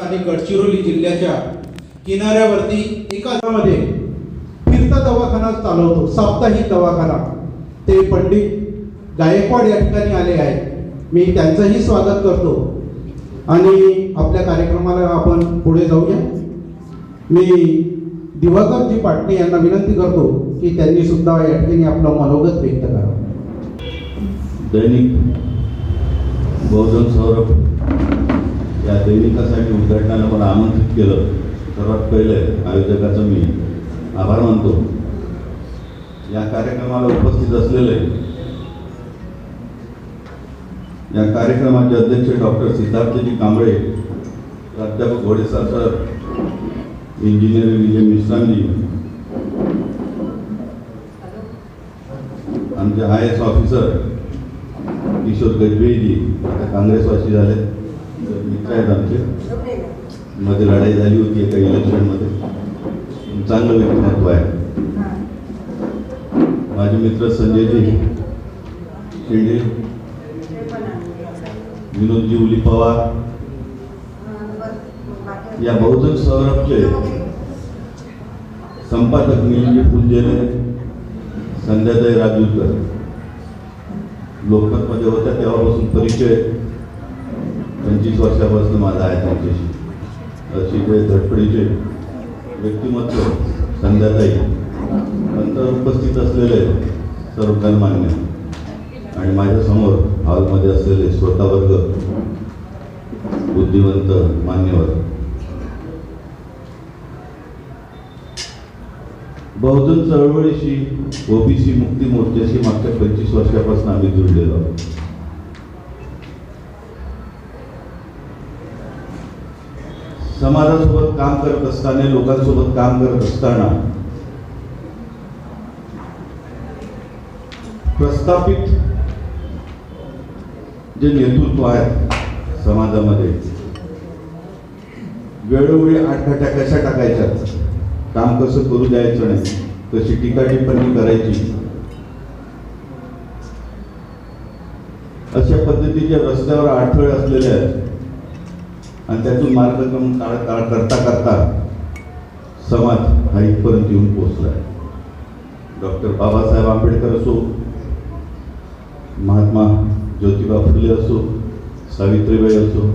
आणि गडचिरोली जिल्ह्याच्या किनाऱ्यावरती एका गावामध्ये फिरता दवाखाना चालवतो, साप्ताहिक दवाखाना, ते पंडित गायकवाड या ठिकाणी आले आहेत। मी त्यांचंही स्वागत करतो आणि आपल्या कार्यक्रमाला आपण पुढे जाऊया। मी दिवाकरजी पाटणे यांना विनंती करतो की त्यांनी सुद्धा या ठिकाणी आपलं मनोगत व्यक्त करावं। दैनिक बहुजन सौरभ या दैनिकासाठी उद्घाटनाला मला आमंत्रित केलं। सर्वात पहिले आयोजकाचा मी आभार मानतो। या कार्यक्रमाला उपस्थित असलेले या कार्यक्रमाचे अध्यक्ष डॉक्टर सिद्धार्थजी कांबळे, प्राध्यापक घोडेसर सर, इंजिनियर विजय मिश्रांजी, आमचे IAS ऑफिसर किशोर गजबेजी, आता काँग्रेसवासी झाले, मित्र आहेत आमचे, मध्ये लढाई झाली होती एका इलेक्शनमध्ये, चांगलं व्यक्तिमत्व आहे। माझे मित्र संजयजी शिंदे, विनोदजी उली पवार, या बहुजन सौरभचे संपादक निलजी फुलझेले, संध्याताई राजूरकर लोकमतमध्ये होत्या तेव्हापासून परिचय 25 वर्षापासून माझा आहे त्यांच्याशी। अशी काही धडपडीचे व्यक्तिमत्व संध्याताई, नंतर उपस्थित असलेले सर्व गणमान्य आणि माझ्यासमोर हॉलमध्ये असलेले श्रोतावर्ग, बुद्धिवंत मान्यवर, बहुजन चळवळीशी, OBC मुक्ती मोर्चाशी मागच्या 25 वर्षापासून आम्ही जुळलेलो आहोत। समाजासोबत काम करत असताना, लोकांसोबत काम करत असताना प्रस्थापित जे नेतृत्व आहे समाजामध्ये, वेळोवेळी आटघाट्या कशा टाकायच्या, काम कसं करू द्यायचं नाही, कशी टीका टिप्पणी करायची, अशा पद्धतीचे रस्त्यावर अडथळे असलेले आहेत आणि त्यातून मार्गक्रमण करता करता समाज हा इथपर्यंत येऊन पोहोचला आहे। डॉक्टर बाबासाहेब आंबेडकर असो, महात्मा ज्योतिबा फुले असो, सावित्रीबाई असो,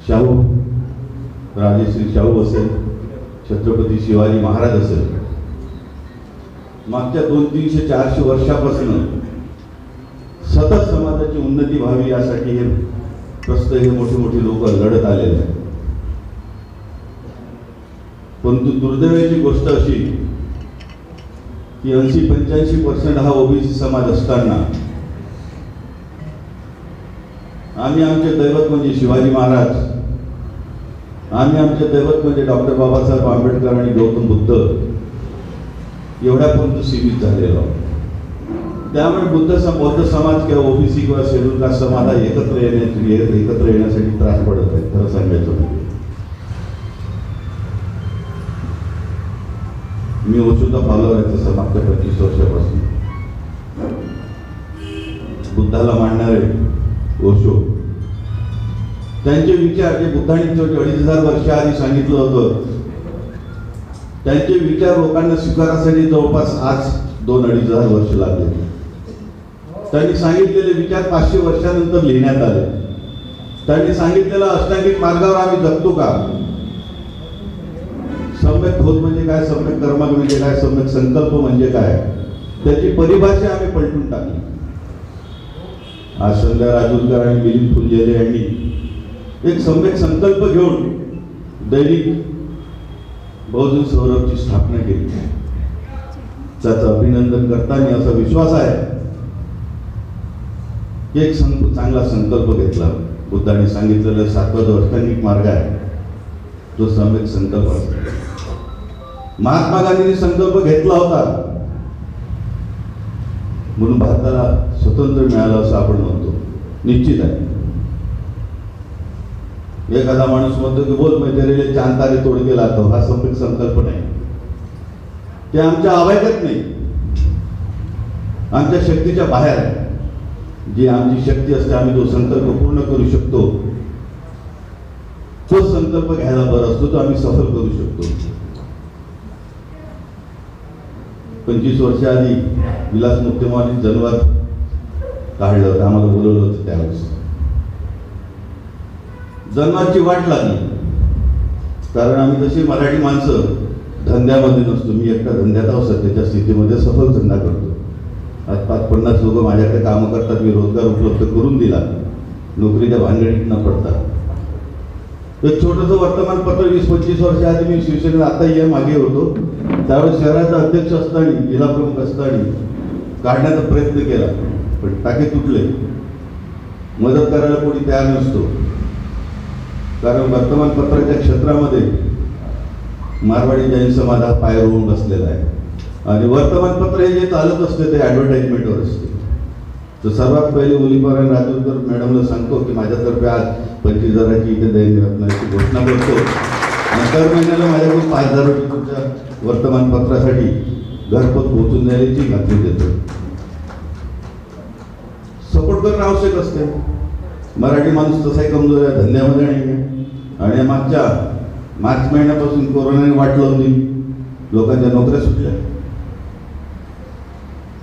शाहू, राजेश्री शाहू असेल, छत्रपती शिवाजी महाराज असेल, मागच्या 200-300-400 वर्षापासून सतत समाजाची उन्नती व्हावी यासाठी हे प्रस्त हे मोठे मोठे लोक लढत आलेले आहेत। परंतु दुर्दैवाची गोष्ट अशी की 80-85% हा OBC समाज असताना आम्ही आमचे दैवत म्हणजे शिवाजी महाराज, आम्ही आमचे दैवत म्हणजे डॉक्टर बाबासाहेब आंबेडकर आणि गौतम बुद्ध एवढ्यापर्यंत सीमित झालेलो आहोत। त्यामुळे बौद्ध समाज किंवा OBC किंवा शेड्यूल कास्ट समाज हा एकत्र येण्यासाठी त्रास पडत आहे। खरं सांगायचं म्हणजे मी ओशोचा फॉलोअर आहे, तसं मागच्या 25 वर्षापासून बुद्धाला मानणारे ओशो, त्यांचे विचार जे बुद्धाने 2500 वर्षाआधी सांगितलं होतं, त्यांचे विचार लोकांना स्वीकारासाठी जवळपास आज 2-2.5 वर्ष लागले। त्यांनी सांगितलेले विचार 500 वर्षानंतर लिहिण्यात आले। त्यांनी सांगितलेला अष्टांगिक मार्गावर आम्ही जगतो का, सम्यक बोध म्हणजे काय, सम्यक कर्म म्हणजे काय, सम्यक संकल्प म्हणजे काय, त्याची परिभाषा आम्ही पलटून टाकली। आज संध्या राजूरकर आणि मिलिंद फुलझेले यांनी एक सम्यक संकल्प घेऊन दैनिक बहुजन सौरभची स्थापना केली। त्याचं अभिनंदन करताना असा विश्वास आहे की एक चांगला संकल्प घेतला। बुद्धाने सांगितलेला 7वा जो अष्टांगिक मार्ग आहे तो सम्यक संकल्प आहे। महात्मा गांधींनी संकल्प घेतला होता म्हणून भारताला स्वतंत्र मिळालं असं आपण म्हणतो, निश्चित आहे। एखादा माणूस म्हणतो की बोल मैं तेरे लिए चांद तारे तोड़ के लाता हूं, हा सम्यक संकल्प नाही, ते आमच्या आवाक्यात नाही, आमच्या शक्तीच्या बाहेर आहे। जी आमची शक्ती असते, आम्ही जो संकल्प पूर्ण करू शकतो तो संकल्प घ्यायला बरा असतो, तो आम्ही सफल करू शकतो. 25 वर्ष आधी विलास मुक्तेमानी जनवाद काढलं होतं, आम्हाला बोलवलं होतं त्यावेळेस. जनवादची वाट लागली, कारण आम्ही तशी मराठी माणसं धंद्यामध्ये नसतो. मी एकटा धंद्यात आहो सध्याच्या स्थितीमध्ये, सफल धंदा करतो. आज 5-50 लोक माझ्याकडे कामं करतात, मी रोजगार उपलब्ध करून दिला, नोकरीच्या भानगडीत न पडता. एक छोटंसं वर्तमानपत्र 20-25 वर्ष आधी मी शिवसेनेत आता या मागे होतो, त्यावेळेस शहराचा अध्यक्ष असताना, जिल्हा प्रमुख असताना काढण्याचा प्रयत्न केला, पण टाके तुटले. मदत करायला कोणी तयार नसतो, कारण वर्तमानपत्राच्या क्षेत्रामध्ये मारवाडी जैन समाज हा पाय रोवून बसलेला आहे. आणि वर्तमानपत्र हे जे चालत असते ते ॲडव्हर्टाईजमेंटवर असते. तर सर्वात पहिले उलिपर आणि राजूरकर मॅडमला सांगतो की माझ्यातर्फे आज 25,000ची इथे दैनिक रत्नाची घोषणा करतो, आणि दर महिन्याला माझ्याकडून 5,000 रुपये तुमच्या वर्तमानपत्रासाठी घरपोच पोहोचून द्यायची खात्री देतो. सपोर्ट करणं आवश्यक असते. मराठी माणूस तसाही कमजोर आहे, धंद्यामध्ये नाही आहे. आणि मागच्या मार्च महिन्यापासून कोरोनाने वाट लावून दिली, लोकांच्या नोकऱ्या सुटल्या.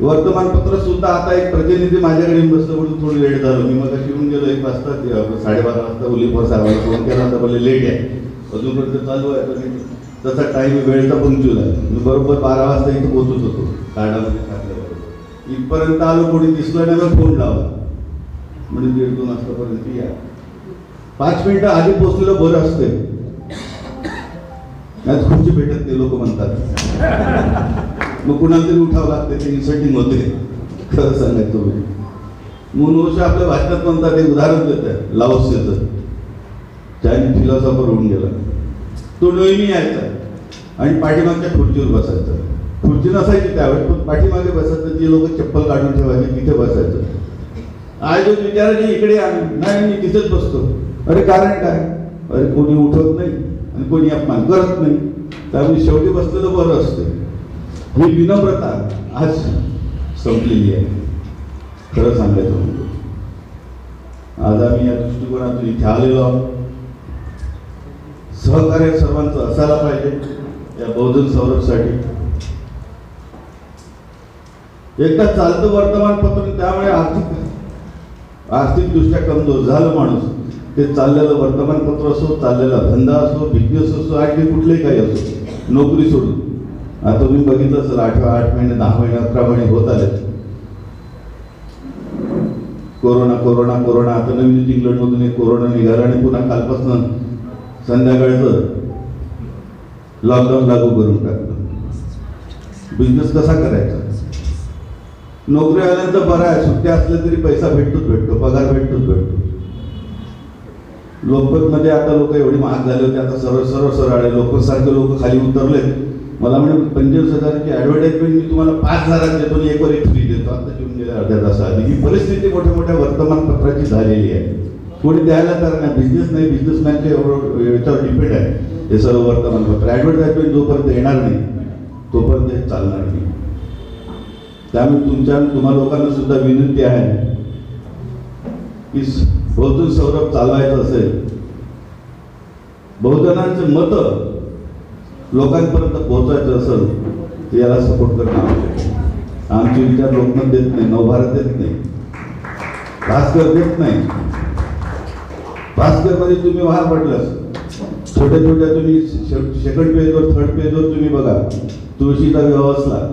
वर्तमानपत्र सुद्धा आता एक प्रतिनिधी माझ्याकडे बसलं म्हणून थोडं लेट झालं. मी मग येऊन गेलो 1 वाजता, 12:30 वाजता उलिपर साहेबांना फोन केला होता, बोलले लेट आहे, अजूनपर्यंत चालू आहे. तर तसा टाईम वेळेचा पंक्च्युअल आहे. मी बरोबर 12 वाजता इथे पोहोचत होतो कार्डामध्ये टाकल्याबरोबर. इथपर्यंत आलो, कोणी दिसलं नाही, मग फोन लावला, म्हणजे 1:30-2 वाजतापर्यंत या. 5 मिनिटं आधी पोहोचलेलं बरं असते, आज खुर्ची भेटत नाही लोक म्हणतात. मग कुणाला तरी उठावं लागते, ते इन्सल्टिंग होते. खरं सांगायचं तुम्ही म्हणून वर्ष आपल्या भाषणात म्हणतात, एक उदाहरण देत आहे लाओत्सेचं. चायनीज फिलॉसॉफर होऊन गेला, तो नेहमी यायचा आणि पाठीमागच्या खुर्चीवर बसायचा. खुर्ची नसायची त्यावेळेस, पण पाठीमागे बसायचं. जे लोक चप्पल काढून ठेवायचे तिथे बसायचं. आज जो विचारायचे इकडे नाही, मी तिथेच बसतो. अरे कारण काय? अरे कोणी उठवत नाही आणि कोणी अपमान करत नाही, त्यामुळे शेवटी बसलेलं बरं असतं. ही विनम्रता आज संपलेली आहे. खरं सांगायचं म्हणजे आज आम्ही या दृष्टिकोनातून इथे आलेलो आहोत. सहकार्य सर्वांचं असायला पाहिजे या बहुजन सौरभसाठी. एकदा चालतं वर्तमानपत्र, त्यामुळे आर्थिकदृष्ट्या कमजोर झालं माणूस, ते चाललेलं वर्तमानपत्र असो, चाललेला धंदा असो, बिझनेस असो, आणखी कुठलेही काही असो, नोकरी सोडून. आता तुम्ही बघितलं असेल 8 महिने, 10 महिने, 11 महिने होत आले. Corona corona corona. आता नवीन इंग्लंडमधून एक कोरोना निघाला आणि पुन्हा कालपासून संध्याकाळचं लॉकडाऊन लागू करून टाकलं. बिझनेस कसा करायचा? नोकरी आल्यानंतर बरं आहे, सुट्ट्या असल्या तरी पैसा भेटतो, पगार भेटतो. लोकमतमध्ये आता लोक एवढी महाग झाले होते, आता सरळ आहे. लोकसारखे लोक खाली उतरले. मला म्हणजे 25,000ची ॲडव्हर्टाईजमेंट मी तुम्हाला 5,000 देतो आणि 1 वर 1 फ्री देतो. आता येऊन गेल्या अर्ध्या तासाआधी. ही परिस्थिती मोठ्या मोठ्या वर्तमानपत्राची झालेली आहे. कोणी द्यायला तर नाही, बिझनेस नाही, बिझनेसमॅनच्या याच्यावर डिपेंड आहे हे सर्व वर्तमानपत्र. ॲडव्हर्टाईजमेंट जोपर्यंत येणार नाही तोपर्यंत हे चालणार नाही. त्यामुळे तुम्हा लोकांना सुद्धा विनंती आहे की बहुजन सौरभ चालवायचं असेल, बहुजनांचं मतं लोकांपर्यंत पोहोचायचं असेल तर याला सपोर्ट करणं आवश्यक आहे. आमचे विचार लोकमत देत नाही, नवभारत देत नाही, भास्कर देत नाही. भास्करमध्ये तुम्ही वार पडलास, छोट्या तुम्ही सेकंड पेजवर, थर्ड पेजवर तुम्ही बघा, तुळशीचा विवाह असला,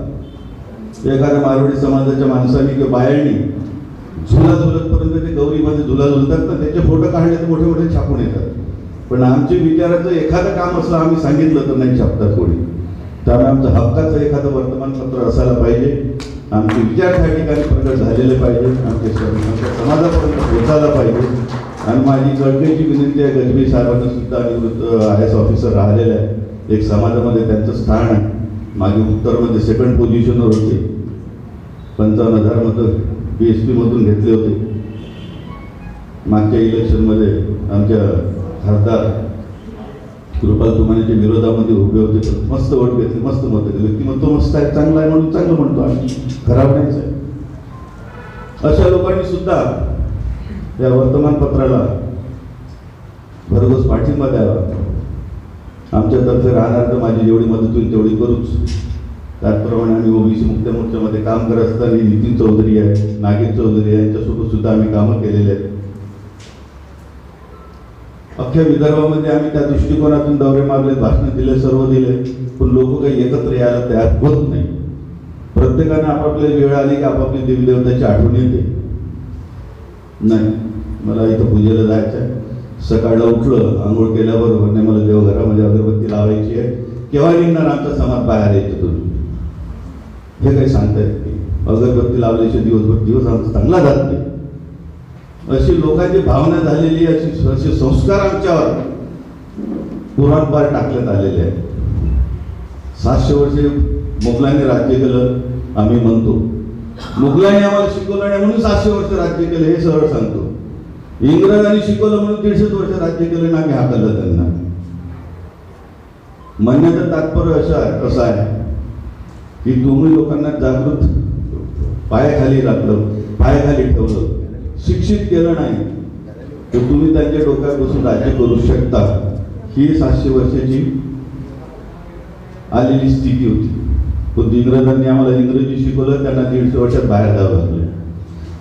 एखाद्या मारवाडी समाजाच्या माणसाने किंवा बायांनी झुला झुलतपर्यंत ते गौरीमध्ये झुला झुलतात ना, त्याचे फोटो काढले तर मोठे मोठे छापून येतात. पण आमचे विचाराचं एखादं काम असलं आम्ही सांगितलं तर नाही छापतात कोणी. त्यामुळे आमचं हक्काचं एखादं वर्तमानपत्र असायला पाहिजे. आमचे विचार त्या ठिकाणी प्रकट झालेले पाहिजे, आमच्या समाजापर्यंत पोहोचायला पाहिजे. आणि माझी कळकळीची विनंती आहे, गजबी साहेबांना सुद्धा निवृत्त आय एस ऑफिसर राहिलेले आहे, एक समाजामध्ये त्यांचं स्थान आहे. मागे उत्तरमध्ये सेकंड पोझिशनवर होते, 55,000 मतं PSP मधून घेतले होते. मागच्या इलेक्शनमध्ये आमच्या खासदार कृपाल तुमानेच्या विरोधामध्ये उभे होते, मस्त वोट घेतले, मस्त मतं घेतली. व्यक्तिमत्व मस्त आहे, चांगलं आहे म्हणून चांगलं म्हणतो आम्ही, खराब नाहीच आहे. अशा लोकांनी सुद्धा या वर्तमानपत्राला भरघोस पाठिंबा द्यावा. आमच्यातर्फे राहणार तर माझी जेवढी मदत होईल तेवढी करूच. त्याचप्रमाणे आम्ही ओबीसी मुक्त मोर्चामध्ये काम करत असताना नितीन चौधरी आहे, नागेश चौधरी आहे, यांच्यासोबत सुद्धा आम्ही कामं केलेली आहेत. अख्ख्या विदर्भामध्ये आम्ही त्या दृष्टिकोनातून दौरे मारले, भाषणं दिले, सर्व दिले, पण लोक काही एकत्र यायला तयार होत नाही. प्रत्येकाने आपापली वेळ आली की आपापली देवी देवताची आठवण येते. नाही, मला इथं पूजेला जायचं आहे, सकाळला उठलं, आंघोळ केल्याबरोबर नाही मला देवघरामध्ये अगरबत्ती लावायची आहे, केव्हा निघणार आमचा समाज बाहेर यायचं तुम्ही, हे काही सांगता येत नाही. अगरबत्ती लावल्याचे दिवस आमचा चांगला जात नाही. अशी लोकांची भावना झालेली, असे संस्कार आमच्यावर पुराणपार टाकण्यात आलेले आहेत. 700 वर्षे मुघलांनी राज्य केलं आम्ही म्हणतो, मुघलांनी आम्हाला शिकवलं नाही म्हणून 700 वर्ष राज्य केलं हे सरळ सांगतो. इंग्रजांनी शिकवलं म्हणून 150 वर्ष राज्य केलं ना, आम्ही हाकललं त्यांना. म्हणण्याचं तात्पर्य असं आहे की तुम्ही लोकांना जागृत पायाखाली राखलं, पायाखाली ठेवलं, शिक्षित केलं नाही तर तुम्ही त्यांच्या डोक्यात बसून राज्य करू शकता. ही 700 वर्षाची आलेली स्थिती होती. पण इंग्रजांनी आम्हाला इंग्रजी शिकवलं, त्यांना 150 वर्षात बाहेर जावं लागलं.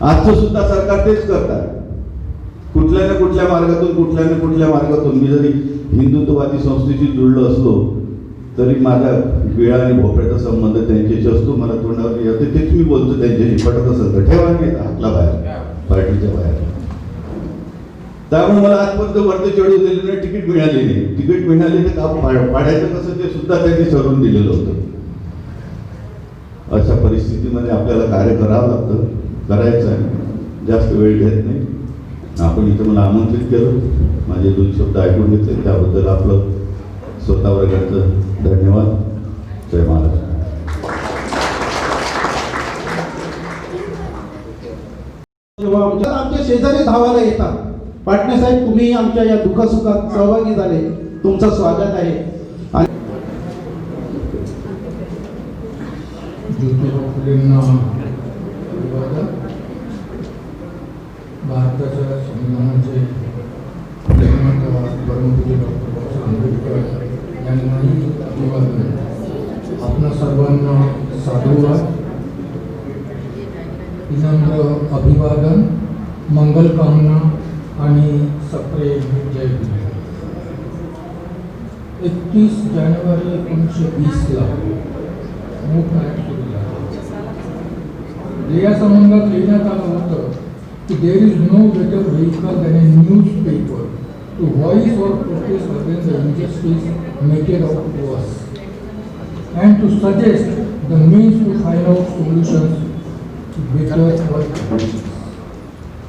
आजचं सुद्धा सरकार तेच करतात. कुठल्या ना कुठल्या मार्गातून मी जरी हिंदुत्ववादी संस्थेशी जुळलो असलो तरी माझा वेळा आणि भोपळ्याचा संबंध त्यांच्याशी असतो. मला तोंडावर येते तेच मी बोलतो त्यांच्याशी. पटत असेल तर ठेवा, नाही हातला बाहेर, पार्टीच्या बाहेर. त्यामुळे मला आजपर्यंत वरती चढू दिले नाही, तिकीट मिळाली नाही. तिकीट मिळाली तर काम पाडायचं कसं ते सुद्धा त्यांनी ठरवून दिलेलं होतं. अशा परिस्थितीमध्ये आपल्याला कार्य करावं लागतं, करायचं आहे. जास्त वेळ घेत नाही. आपण इथं मला आमंत्रित केलं, माझे 2 शब्द ऐकून घेतले, त्याबद्दल आपलं स्वतः वर्गाचं धन्यवाद. जय महाराज. आमच्या शेजारी धावायला येतात, पाटणे साहेब तुम्ही आमच्या या दुःखसुखात सहभागी झाले, तुमचं स्वागत आहे. भारताच्या संविधानाचे परमपूज्य डॉक्टर बाबासाहेब आंबेडकर यांनाही अभिवादन. आपणा सर्वांना साधुवाद, विनम्र अभिवादन, मंगलकामना आणि सप्रेम जय भीम. 31 जानेवारी 1920ला मूक नाईट सुरू झाला. या संबंधात लिहिण्यात आलं होतं की there is no better vehicle than a newspaper to voice or protest against the injustice meted of us and to suggest the means to find out solutions to better our conditions.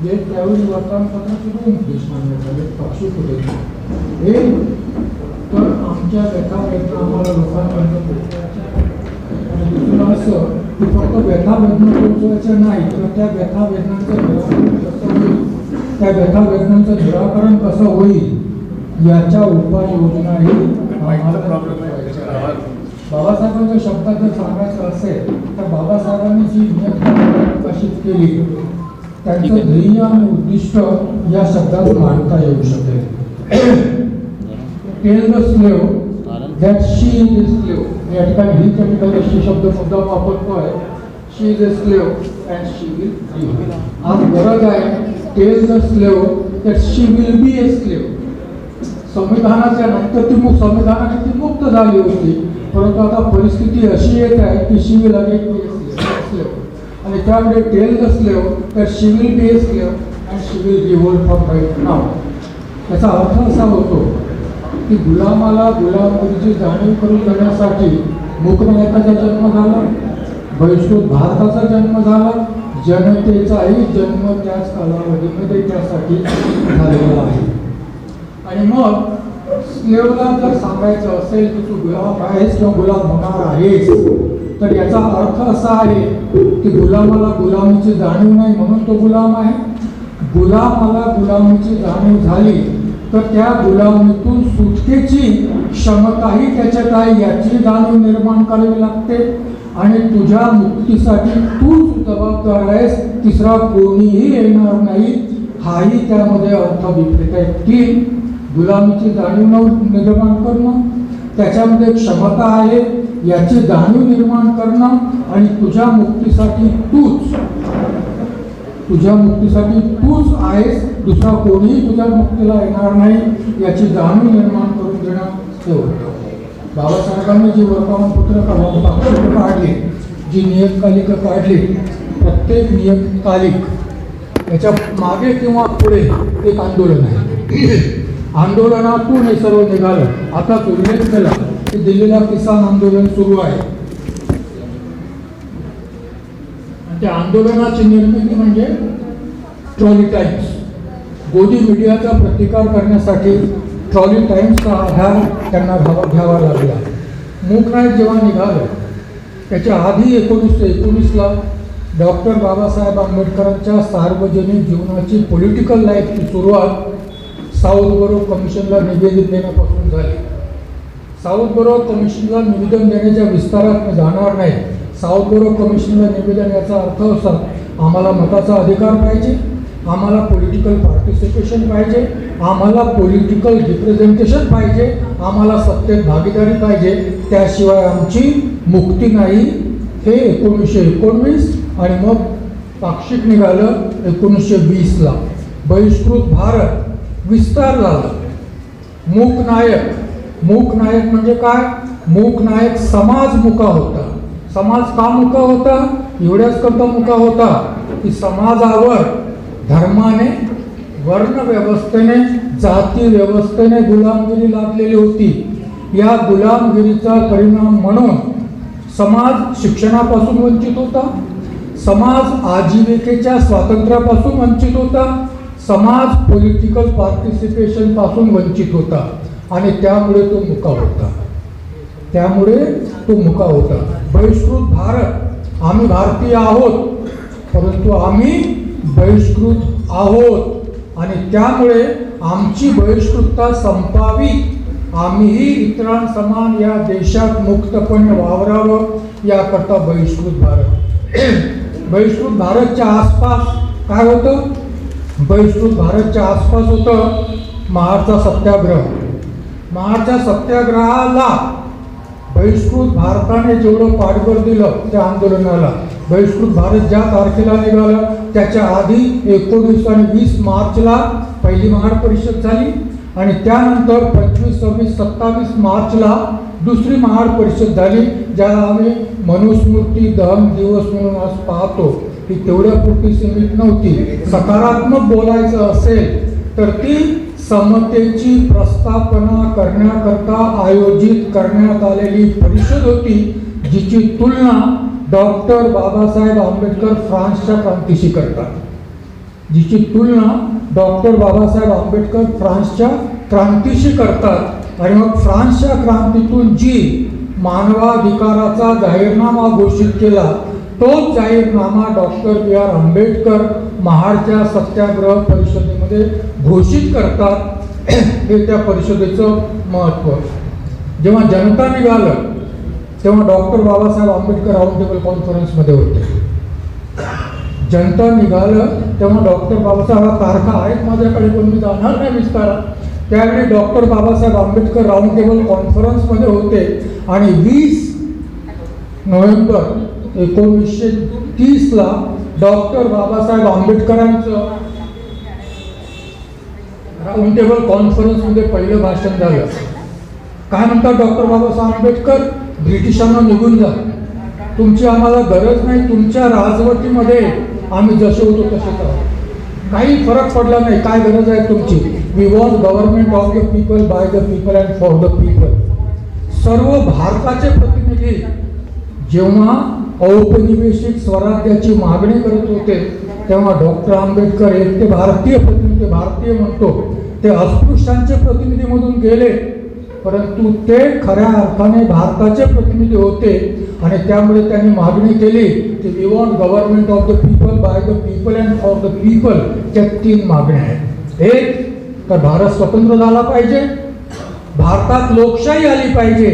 हे त्यावेळी वर्तमानपत्राचे 2 उद्देश मानण्यात आले, पक्षी होते. एक तर आमच्या व्यथा वेदना आम्हाला लोकांपर्यंत पोहोचवायच्या, आणि दुसरं असं की फक्त व्यथा वेदना पोहोचवायच्या नाही, तर त्या व्यथा वेदनांचं निराकरण कसं होईल, त्या व्यथा वेदनांचं निराकरण कसं होईल याच्या उपाययोजनाही आम्हाला बाबासाहेबांच्या शब्दात जर सांगायचं असेल तर बाबासाहेबांनी जी नियत प्रकाशित केली त्यांचं ध्येय आणि उद्दिष्ट या शब्दात मांडता येऊ शकेल. Tell the slave that she is a slave. या ठिकाणी ही ठिकाणी शब्द मुद्दा वापरतोय, she is a slave and she will free. आज गरज आहे tell the slave that she will be a slave. संविधानाच्या नंतर संविधानाने ती मुक्त झाली होती, परंतु आता परिस्थिती अशी येत आहे की she will again be a slave. आणि त्यामुळे tell the slave that she will be a slave and she will revolt from right now. याचा अर्थ असा होतो की गुलामाला गुलामगिरीची जाणीव करून देण्यासाठी मूकनायकाचा जन्म झाला, बहिष्कृत भारताचा जन्म झाला, जनतेचाही जन्म त्याच कालावधीमध्ये त्यासाठी झालेला आहे. आणि मग स्लेवला जर सांगायचं असेल की तू गुलाम आहेस किंवा गुलाम होणार आहेस, तर याचा अर्थ असा आहे की गुलामाला गुलामीची जाणीव नाही म्हणून तो गुलाम आहे. गुलामाला गुलामीची जाणीव झाली तर त्या गुलामीतून सुटकेची क्षमताही त्याच्यात आहे याची जाणीव निर्माण करावी लागते. आणि तुझ्या मुक्तीसाठी तूच जबाबदार आहेस, तिसरा कोणीही येणार नाही, हाही त्यामध्ये अर्थ विपरीत आहे. 3 गुलामीची जाणीव निर्माण करणं, त्याच्यामध्ये क्षमता आहे याची जाणीव निर्माण करणं आणि तुझ्या मुक्तीसाठी तूच आहेस, दुसरा कोणीही तुझ्या मुक्तीला येणार नाही याची जाणीव निर्माण करून देणं हे होतं. बाबासाहेबांनी जी वर्तमानपत्र काढली, जी नियतकालिका काढली, प्रत्येक नियतकालिक याच्या मागे किंवा पुढे एक आंदोलन आहे. आंदोलनातून हे सर्व निघालं. आता उल्लेख केला की दिल्लीला किसान आंदोलन सुरू आहे. त्या आंदोलनाची निर्मिती म्हणजे ट्रॉली टाइम्स. गोदी मीडियाचा प्रतिकार करण्यासाठी ट्रॉली टाइम्सचा आधार त्यांना घ्यावा लागला. मूक नाईक जेव्हा निघालं त्याच्या आधी 1919ला डॉक्टर बाबासाहेब आंबेडकरांच्या सार्वजनिक जीवनाची पॉलिटिकल लाईफची सुरुवात साऊथ बोरो कमिशनला निवेदन देण्यापासून झाली. साऊथ बोरो कमिशनला निवेदन देण्याच्या विस्तारात मी जाणार नाही. साऊथ बोरो कमिशनला निवेदन याचा अर्थ असा, आम्हाला मताचा अधिकार पाहिजे, आम्हाला पॉलिटिकल पार्टिसिपेशन पाहिजे, आम्हाला पॉलिटिकल रिप्रेझेंटेशन पाहिजे, आम्हाला सत्तेत भागीदारी पाहिजे, त्याशिवाय आमची मुक्ती नाही. हे 1919 आणि मग पाक्षिक निघालं 1920ला. बहिष्कृत भारत विस्तार झाला. मूक नायक म्हणजे काय? मूक नायक समाज मुका होता. समाज का मुका होता? एवढ्याच करता मुका होता की समाजावर धर्माने, वर्ण व्यवस्थेने, जाती व्यवस्थेने गुलामगिरी लादलेली होती. या गुलामगिरीचा परिणाम म्हणून समाज शिक्षणापासून वंचित होता, समाज आजीविकेच्या स्वातंत्र्यापासून वंचित होता, समाज पॉलिटिकल पार्टिसिपेशन पासून वंचित होता आणि त्यामुळे तो मुका होता. बहिष्कृत भारत, आम्ही भारतीय आहोत परंतु आम्ही बहिष्कृत आहोत आणि त्यामुळे आमची बहिष्कृतता संपावी, आम्हीही इतरांसमान या देशात मुक्तपणे वावरावं याकरता बहिष्कृत भारतच्या आसपास काय होतं? बहिष्कृत भारतच्या आसपास होतं महाडचा सत्याग्रह. महाडच्या सत्याग्रहाला बहिष्कृत भारताने जेवढं पाठबळ दिलं त्या आंदोलनाला, बहिष्कृत भारत ज्या तारखेला निघालं त्याच्या आधी 19 आणि 20 मार्चला पहिली महाड परिषद झाली आणि त्यानंतर 25, 26, 27 मार्चला दुसरी महाड परिषद झाली, ज्याला आम्ही मनुस्मृती दहन दिवस म्हणून आज पाहतो. ती तेवढ्यापुरती सीमित नव्हती. सकारात्मक बोलायचं असेल तर ती समतेची प्रस्थापना करण्याकरता आयोजित करण्यात आलेली परिषद होती, जिची तुलना डॉक्टर बाबासाहेब आंबेडकर फ्रान्सच्या क्रांतीशी करतात. आणि मग फ्रान्सच्या क्रांतीतून जी मानवाधिकाराचा जाहीरनामा घोषित केला, तोच जाहीरनामा डॉक्टर B.R. आंबेडकर महाडच्या सत्याग्रह परिषदेमध्ये घोषित करतात. हे त्या परिषदेचं महत्त्व. जेव्हा जनता निघालं तेव्हा doctor Babasaheb Ambedkar round table कॉन्फरन्समध्ये होते. जनता निघालं तेव्हा डॉक्टर बाबासाहेब, तारखा आहेत माझ्याकडे पण मी जाणार नाही विस्तारात, त्यावेळी doctor Babasaheb Ambedkar round table कॉन्फरन्समध्ये होते आणि 20 नोव्हेंबर 1930ला डॉक्टर बाबासाहेब आंबेडकरांचं राऊंड टेबल कॉन्फरन्समध्ये पहिलं भाषण झालं. काय म्हणतात डॉक्टर बाबासाहेब आंबेडकर? ब्रिटिशांना निघून जा, तुमची आम्हाला गरज नाही, तुमच्या राजवटीमध्ये आम्ही जसे होतो तसेच आहोत, काही फरक पडला नाही, काय गरज आहे तुमची? We want government of the people, by the people and for the people. सर्व भारताचे प्रतिनिधी जेव्हा औपनिवेशिक स्वराज्याची मागणी करत होते तेव्हा डॉक्टर आंबेडकर एकटे भारतीय प्रतिनिधी, भारतीय म्हणतो ते अस्पृश्यांचे प्रतिनिधी म्हणून गेले, परंतु ते खऱ्या अर्थाने भारताचे प्रतिनिधी होते आणि त्यामुळे त्यांनी मागणी केली की we want government of the people, by the people and for the people. त्या 3 मागण्या आहेत. एक तर भारत स्वतंत्र झाला पाहिजे, भारतात लोकशाही आली पाहिजे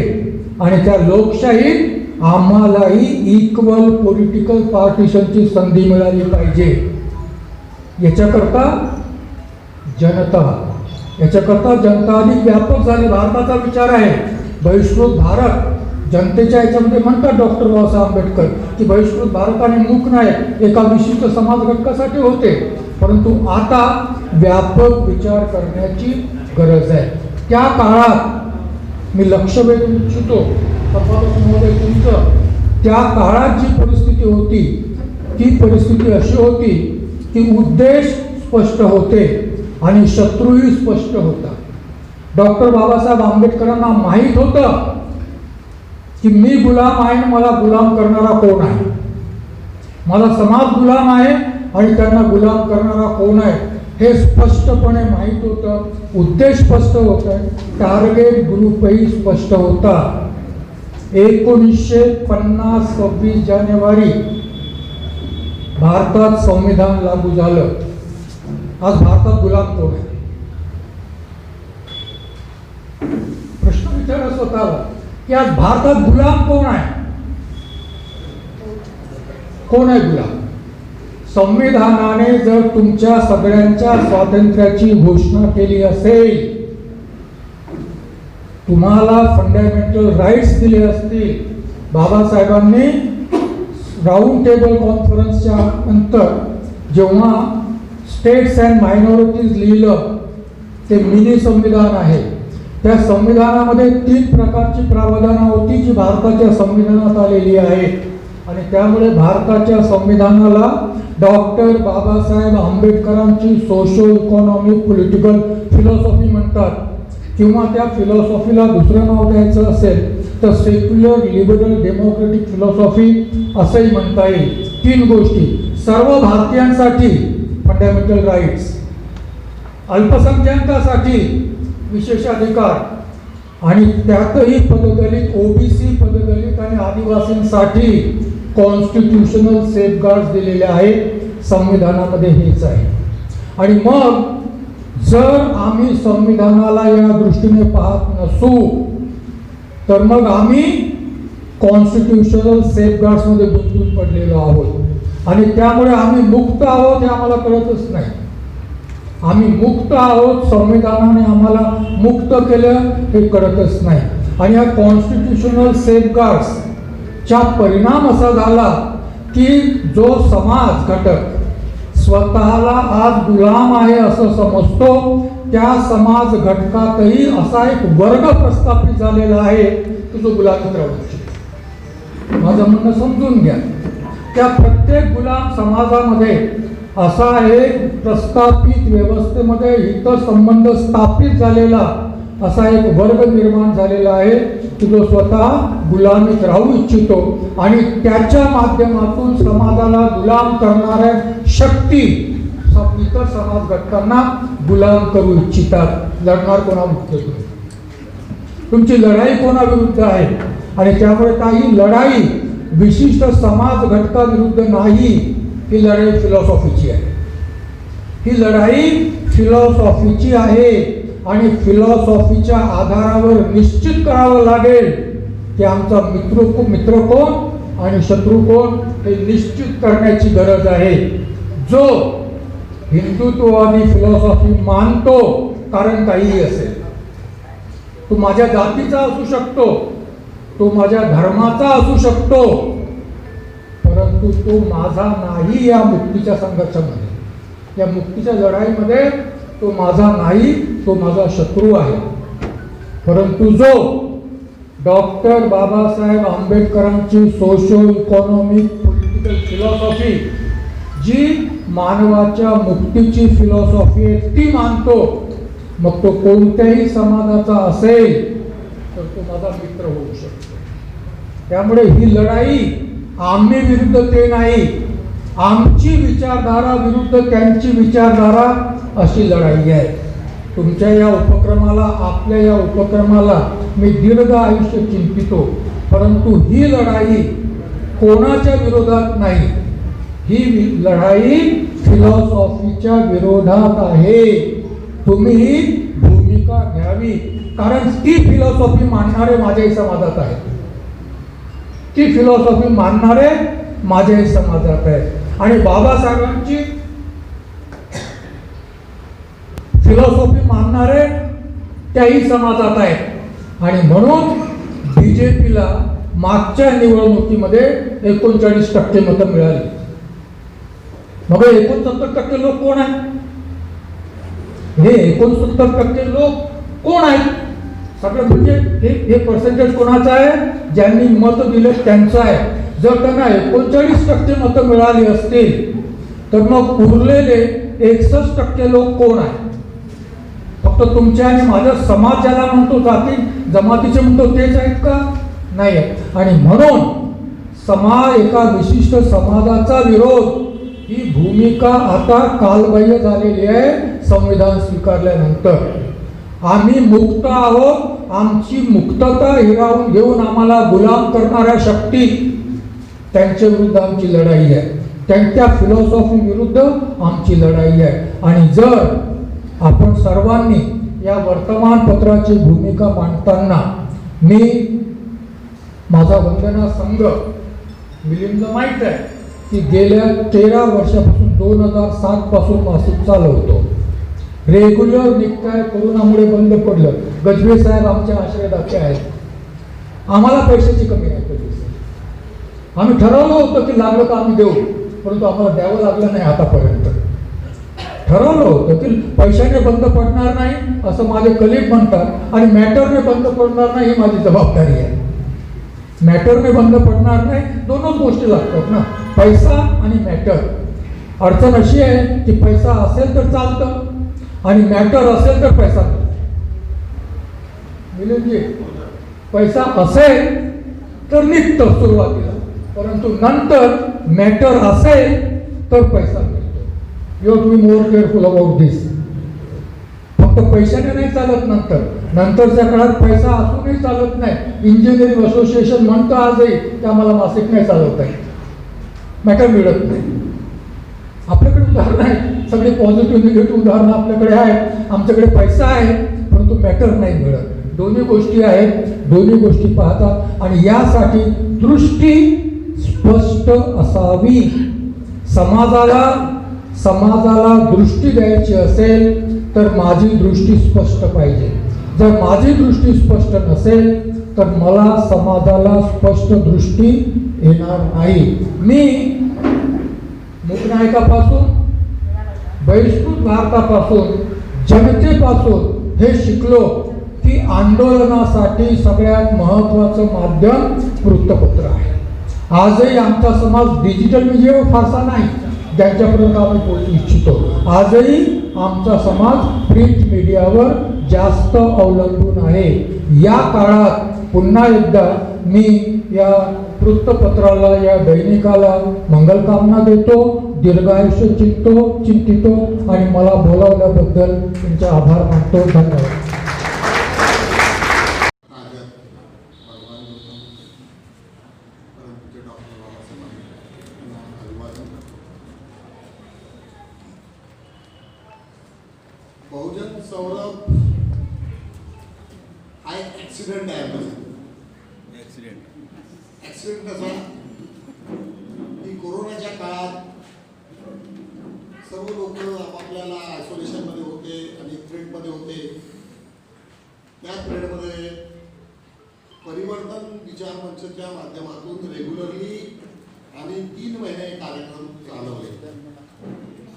आणि त्या लोकशाहीत आम्हालाही इक्वल पॉलिटिकल पार्टिशनची संधी मिळाली पाहिजे. याच्याकरता जनता याच्याकरता जनता अधिक व्यापक झाली. भारताचा विचार आहे बहिष्कृत भारत. जनतेच्या याच्यामध्ये म्हणतात डॉक्टर बाबासाहेब आंबेडकर की बहिष्कृत भारताने मूक नाही एका विशिष्ट समाज घटकासाठी होते, परंतु आता व्यापक विचार करण्याची गरज आहे. त्या काळात मी लक्ष वेधून इच्छितो महोदय तुमचं, त्या काळात जी परिस्थिती होती ती परिस्थिती अशी होती की उद्देश स्पष्ट होते आणि शत्रूही स्पष्ट होता. डॉक्टर बाबासाहेब आंबेडकरांना माहीत होतं की मी गुलाम आहे आणि मला गुलाम करणारा कोण आहे, मला समाज गुलाम आहे आणि त्यांना गुलाम करणारा कोण आहे हे स्पष्टपणे माहीत होतं. उद्देश स्पष्ट होता, टार्गेट ग्रुपही स्पष्ट होता. 1950 26 जानेवारी भारतात संविधान लागू झालं. आज भारतात गुलाम कोण आहे? प्रश्न विचारा स्वतःला की आज भारतात गुलाम कोण आहे? कोण आहे गुलाम? संविधानाने जर तुमच्या सगळ्यांच्या स्वातंत्र्याची घोषणा केली असेल, तुम्हाला फंडामेंटल राईट्स दिले असतील, बाबासाहेबांनी राऊंड टेबल कॉन्फरन्सच्या नंतर जेव्हा स्टेट्स अँड मायनॉरिटीज लिहिलं ते मिनी संविधान आहे, त्या संविधानामध्ये 3 प्रकारची प्रावधानं होती जी भारताच्या संविधानात आलेली आहेत आणि त्यामुळे भारताच्या संविधानाला डॉक्टर बाबासाहेब आंबेडकरांची सोशो इकॉनॉमिक पॉलिटिकल फिलॉसॉफी म्हणतात, किंवा त्या फिलॉसॉफीला दुसरं नाव द्यायचं असेल तर सेक्युलर लिबरल डेमोक्रेटिक फिलॉसॉफी असंही म्हणता येईल. 3 गोष्टी: सर्व भारतीयांसाठी फंडामेंटल राईट्स, अल्पसंख्याकांसाठी विशेषाधिकार आणि त्यातही पददलित, ओबीसी, पददलित आणि आदिवासींसाठी कॉन्स्टिट्यूशनल सेफगार्ड्स दिलेले आहेत. संविधानामध्ये हेच आहे. आणि मग जर आम्ही संविधानाला या दृष्टीने पाहत नसू तर मग आम्ही कॉन्स्टिट्यूशनल सेफगार्ड्समध्ये गुंतून पडलेलो आहोत आणि त्यामुळे आम्ही मुक्त आहोत हे आम्हाला कळतच नाही. आम्ही मुक्त आहोत, संविधानाने आम्हाला मुक्त केलं हे कळतच नाही. आणि या कॉन्स्टिट्यूशनल सेफगार्ड्सचा परिणाम असा झाला की जो समाज घटक स्वतःला आज गुलाम आहे असं समजतो, त्या समाज घटकातही असा एक वर्ग प्रस्थापित झालेला आहे की जो गुलामीत राहू शकतो. माझं म्हणणं समजून घ्या. त्या प्रत्येक गुलाम समाजामध्ये असा एक प्रस्थापित व्यवस्थेमध्ये हितसंबंध स्थापित झालेला असा एक वर्ग निर्माण झालेला आहे की जो स्वतः गुलामीत राहू इच्छितो आणि त्याच्या माध्यमातून समाजाला गुलाम करणाऱ्या शक्ती इतर समाज घटकांना गुलाम करू इच्छितात. लढणार कोणाविरुद्ध? तुमची लढाई कोणाविरुद्ध आहे? आणि त्यामुळे काही लढाई विशिष्ट समाज घटकाविरुद्ध नाही, ही लढाई फिलॉसॉफीची आहे. ही लढाई फिलॉसॉफीची आहे आणि फिलॉसॉफीच्या आधारावर निश्चित करावं लागेल की आमचा मित्र कोण आणि शत्रू कोण हे निश्चित करण्याची गरज आहे. जो हिंदुत्ववादी फिलॉसॉफी मानतो, कारण काहीही असेल, तो माझ्या जातीचा असू शकतो, तो माझ्या धर्माचा असू शकतो, परंतु तो माझा नाही या मुक्तीच्या संघर्षामध्ये, या मुक्तीच्या लढाईमध्ये तो माझा नाही, तो माझा शत्रू आहे. परंतु जो डॉक्टर बाबासाहेब आंबेडकरांची सोशो इकॉनॉमिक पॉलिटिकल फिलॉसॉफी जी मानवाच्या मुक्तीची फिलॉसॉफी आहे ती मानतो, मग तो कोणत्याही समाजाचा असेल तर तो माझा मित्र होऊ शकतो. त्यामुळे ही लढाई आम्ही विरुद्ध ते नाही, आमची विचारधारा विरुद्ध त्यांची विचारधारा अशी लढाई आहे. तुमच्या या उपक्रमाला, आपल्या या उपक्रमाला मी दीर्घ आयुष्य चिंतितो, परंतु ही लढाई कोणाच्या विरोधात नाही, ही लढाई फिलॉसॉफीच्या विरोधात आहे. तुम्ही ही भूमिका घ्यावी, कारण ती फिलॉसॉफी मानणारे माझ्याही समाजात आहेत, ती फिलॉसॉफी मानणारे माझ्याही समाजात आहेत. आणि बाबासाहेबांची फिलॉसॉफी मानणारे त्याही समाजात आहेत आणि म्हणून बीजेपीला मागच्या निवडणुकीमध्ये 39% मतं मिळाली. मग 69% लोक कोण आहेत? हे 69% लोक कोण आहेत? सगळं म्हणजे हे पर्सेंटेज कोणाचं आहे? ज्यांनी मत दिले त्यांचं आहे. जर त्यांना 39% मतं मिळाली असतील तर मग उरलेले 61% लोक कोण आहेत? फक्त तुमच्या आणि माझ्या समाज ज्याला म्हणतो, जाती जमातीचे म्हणतो, तेच आहेत का? नाही आहेत. आणि म्हणून एका विशिष्ट समाजाचा विरोध ही भूमिका आता कालबाह्य झालेली आहे. संविधान स्वीकारल्यानंतर आम्ही मुक्त आहोत. आमची मुक्तता हिरावून घेऊन आम्हाला गुलाम करणाऱ्या शक्ती, त्यांच्या विरुद्ध आमची लढाई आहे. त्यांच्या फिलॉसॉफी विरुद्ध आमची लढाई आहे. आणि जर आपण सर्वांनी या वर्तमानपत्राची भूमिका मांडताना मी माझा वंदना संघ मिलिंद माहीत आहे की गेल्या 13 वर्षापासून 2007 पासून मासिक चालवतो. रेग्युलर निघताय, कोरोनामुळे बंद पडलं. गजबे साहेब आमच्या आश्रयदाते आहेत. आम्हाला पैशाची कमी नाही कधी. आम्ही ठरवलं होतं की लागलं तर आम्ही देऊ, परंतु आम्हाला द्यावं लागलं नाही आतापर्यंत. ठरवलं होतं की पैशाने बंद पडणार नाही असं माझे कलीग म्हणतात आणि मॅटरने बंद पडणार नाही ही माझी जबाबदारी आहे. मॅटरने बंद पडणार नाही, दोनच गोष्टी लागतात ना, पैसा आणि मॅटर. अडचण अशी आहे की पैसा असेल तर चालतं आणि मॅटर असेल तर पैसा नाही. मिलिंदजी, पैसा असेल तर निघतं सुरुवातीला, परंतु नंतर मॅटर असेल तर पैसा मिळतो. You have to be more careful about this. फक्त पैशाने नाही चालत. नंतरच्या काळात पैसा असूनही चालत नाही. इंजिनिअरिंग असोसिएशन म्हणतं आजही की आम्हाला मासिक नाही चालवत आहे, मॅटर मिळत नाही. आपल्याकडे उदाहरणं आहेत, सगळे पॉझिटिव्ह निगेटिव्ह उदाहरणं आपल्याकडे आहेत. आमच्याकडे पैसा आहे परंतु मॅटर नाही मिळत. दोन्ही गोष्टी आहेत, दोन्ही गोष्टी पाहतात आणि यासाठी दृष्टी स्पष्ट असावी. समाजाला दृष्टी द्यायची असेल तर माझी दृष्टी स्पष्ट पाहिजे. जर माझी दृष्टी स्पष्ट नसेल तर मला समाजाला स्पष्ट दृष्टी येणार नाही. मी मूकनायकापासून, बहिष्कृत भारतापासून, जनतेपासून हे शिकलो की आंदोलनासाठी सगळ्यात महत्त्वाचं माध्यम वृत्तपत्र आहे. आजही आमचा समाज डिजिटल मीडियावर फारसा नाही ज्यांच्यापर्यंत आम्ही पोहोचू इच्छितो. आजही आमचा समाज प्रिंट मीडियावर जास्त अवलंबून आहे. या काळात पुन्हा एकदा मी या वृत्तपत्राला, या दैनिकाला मंगलकामना देतो, दीर्घायुष्य चिंतितो आणि मला बोलावल्याबद्दल तुमचे आभार मानतो. धन्यवाद. बहुजन सौरभ हा एक ॲक्सिडेंट आहे. ॲक्सिडेंट कसा की कोरोनाच्या काळात सर्व लोक आपापल्याला आयसोलेशनमध्ये होते आणि ट्रेडमध्ये होते. त्या ट्रेडमध्ये परिवर्तन विचार मंचच्या माध्यमातून रेग्युलरली आम्ही 3 महिने कार्यक्रम चालवले